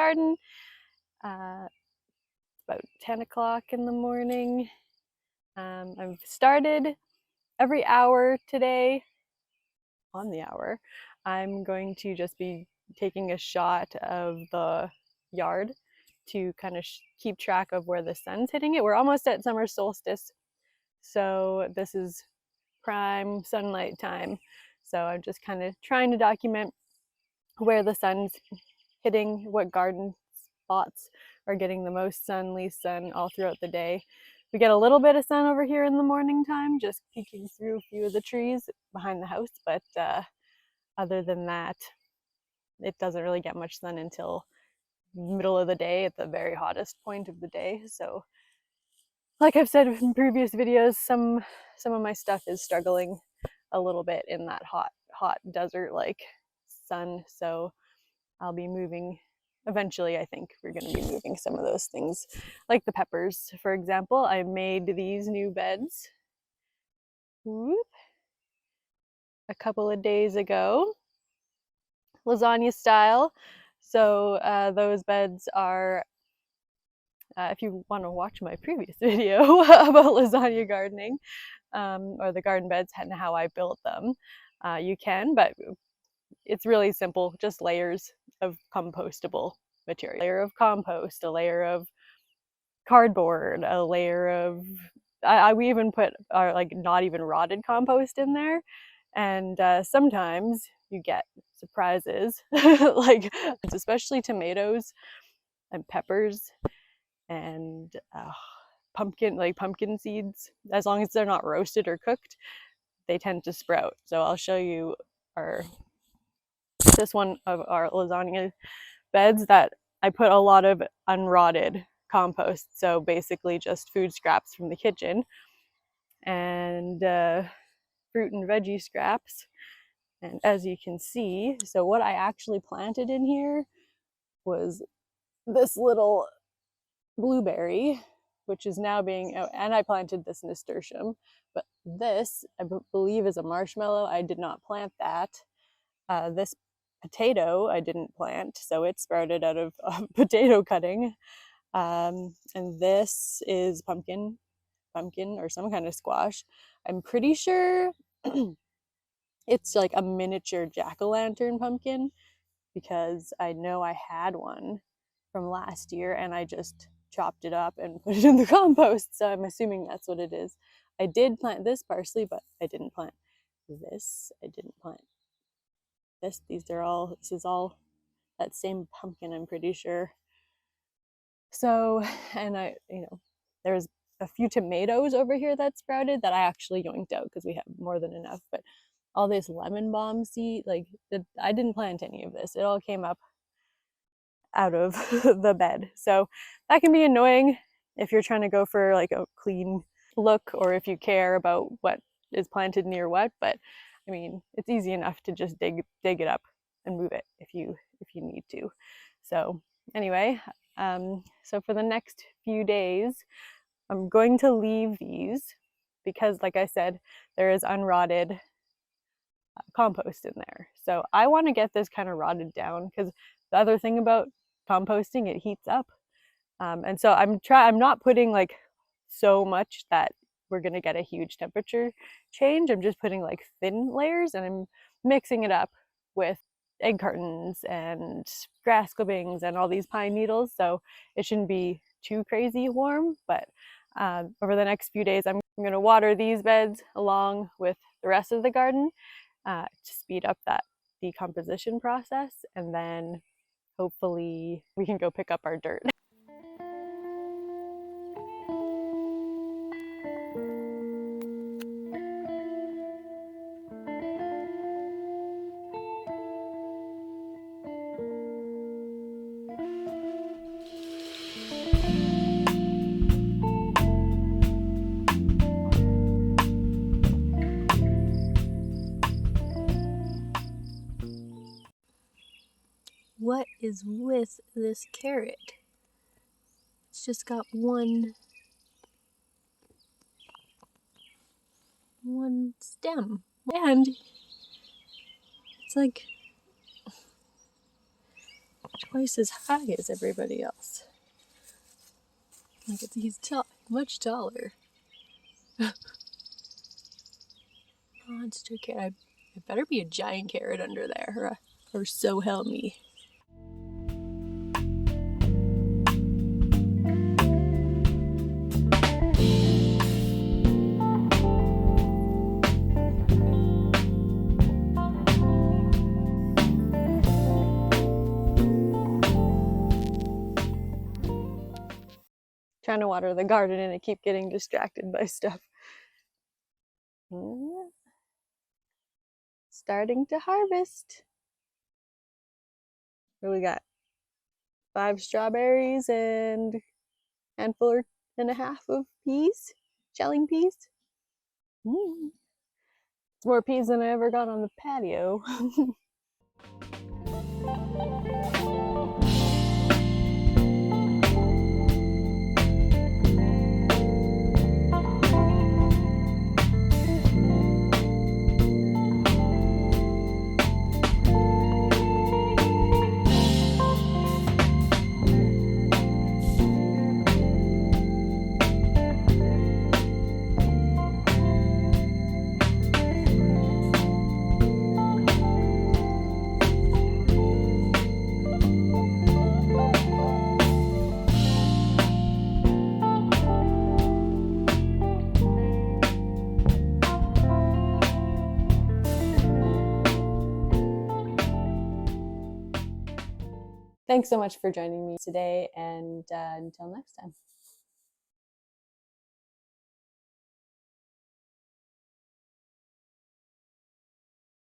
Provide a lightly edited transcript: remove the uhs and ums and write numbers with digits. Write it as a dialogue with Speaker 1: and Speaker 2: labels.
Speaker 1: garden. About 10 o'clock in the morning. I've started every hour today. On the hour, I'm going to just be taking a shot of the yard to kind of keep track of where the sun's hitting it. We're almost at summer solstice, so this is prime sunlight time. So I'm just kind of trying to document where the sun's hitting, what garden spots are getting the most sun, least sun all throughout the day. We get a little bit of sun over here in the morning time, just peeking through a few of the trees behind the house, but other than that, it doesn't really get much sun until middle of the day at the very hottest point of the day. So like I've said in previous videos, some of my stuff is struggling a little bit in that hot desert like sun. So I'll be moving eventually. I think we're going to be moving some of those things, like the peppers, for example. I made these new beds a couple of days ago, lasagna style. So those beds are, if you want to watch my previous video about lasagna gardening, or the garden beds and how I built them, you can, but it's really simple, just layers of compostable material. A layer of compost, a layer of cardboard, a layer of, we even put our like not even rotted compost in there. And sometimes you get surprises, like especially tomatoes and peppers and pumpkin seeds. As long as they're not roasted or cooked, they tend to sprout. So I'll show you this one of our lasagna beds that I put a lot of unrotted compost, so basically just food scraps from the kitchen and fruit and veggie scraps. And as you can see, so what I actually planted in here was this little blueberry, which is now being, and I planted this nasturtium, but this I believe is a marshmallow. I did not plant that. This potato I didn't plant, so it sprouted out of potato cutting. And this is pumpkin or some kind of squash. I'm pretty sure it's like a miniature jack-o'-lantern pumpkin, because I know I had one from last year and I just chopped it up and put it in the compost, so I'm assuming that's what it is. I did plant this parsley, but I didn't plant this. I didn't plant this. This is all that same pumpkin, I'm pretty sure. So, and there's a few tomatoes over here that sprouted that I actually yoinked out because we have more than enough. But all this lemon balm seed, I didn't plant any of this. It all came up out of the bed. So that can be annoying if you're trying to go for like a clean look, or if you care about what is planted near what. But I mean, it's easy enough to just dig it up and move it if you need to. So anyway, so for the next few days, I'm going to leave these because, like I said, there is unrotted compost in there. So I want to get this kind of rotted down, because the other thing about composting, it heats up. And so I'm not putting like so much that we're going to get a huge temperature change. I'm just putting like thin layers, and I'm mixing it up with egg cartons and grass clippings and all these pine needles. So it shouldn't be too crazy warm, but over the next few days, I'm going to water these beds along with the rest of the garden to speed up that decomposition process, and then hopefully we can go pick up our dirt. What is with this carrot? It's just got one stem, and it's like twice as high as everybody else. Like he's much taller. Monster carrot. It better be a giant carrot under there, or so help me. Trying to water the garden and I keep getting distracted by stuff. Starting to harvest. What we got? 5 strawberries and a handful and a half of peas, shelling peas. It's more peas than I ever got on the patio. Thanks so much for joining me today, and until next time.